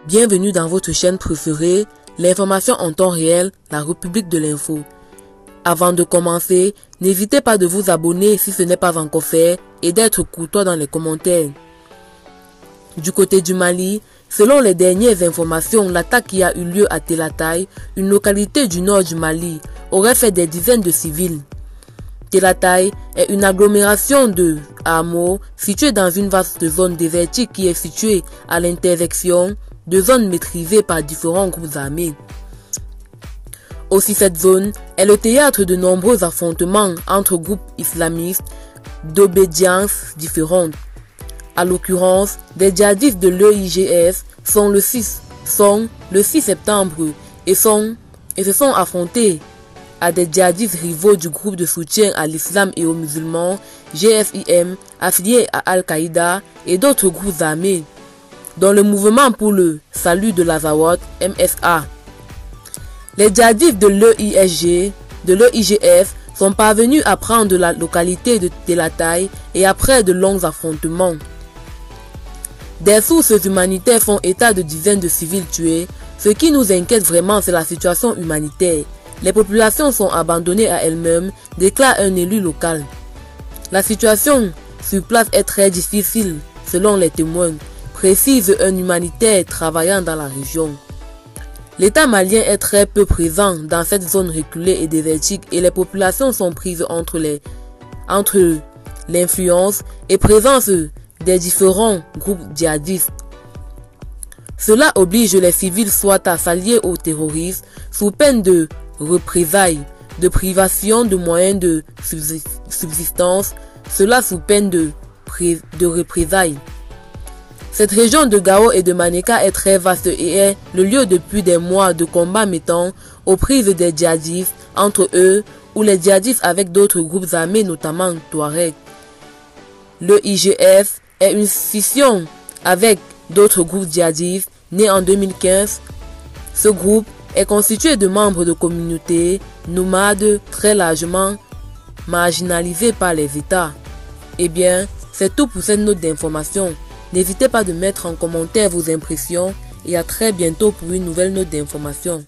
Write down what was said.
Bienvenue dans votre chaîne préférée, l'information en temps réel, la République de l'info. Avant de commencer, n'hésitez pas de vous abonner si ce n'est pas encore fait et d'être courtois dans les commentaires. Du côté du Mali, selon les dernières informations, l'attaque qui a eu lieu à Telatay, une localité du nord du Mali, aurait fait des dizaines de civils. Telatay est une agglomération de hameaux située dans une vaste zone désertique qui est située à l'intersection de zones maîtrisées par différents groupes armés. Aussi, cette zone est le théâtre de nombreux affrontements entre groupes islamistes d'obédiences différentes. À l'occurrence, des djihadistes de l'EIGF sont le 6 septembre et se sont affrontés à des djihadistes rivaux du groupe de soutien à l'islam et aux musulmans GFIM affiliés à Al-Qaïda et d'autres groupes armés, dont le mouvement pour le salut de l'Azawad MSA. Les djihadistes de l'EIGF sont parvenus à prendre la localité de Telatay et après de longs affrontements. Des sources humanitaires font état de dizaines de civils tués. Ce qui nous inquiète vraiment, c'est la situation humanitaire. Les populations sont abandonnées à elles-mêmes, déclare un élu local. La situation sur place est très difficile, selon les témoins, précise un humanitaire travaillant dans la région. L'État malien est très peu présent dans cette zone reculée et désertique et les populations sont prises entre l'influence et présence des différents groupes djihadistes. Cela oblige les civils soit à s'allier aux terroristes sous peine de représailles, de privation de moyens de subsistance, cela sous peine de représailles. Cette région de Gao et de Manéka est très vaste et est le lieu depuis des mois de combats mettant aux prises des djihadistes entre eux ou les djihadistes avec d'autres groupes armés, notamment Touareg. Le IGF est une scission avec d'autres groupes djihadistes nés en 2015. Ce groupe est constitué de membres de communautés nomades très largement marginalisées par les États. Eh bien, c'est tout pour cette note d'information. N'hésitez pas de mettre en commentaire vos impressions et à très bientôt pour une nouvelle note d'information.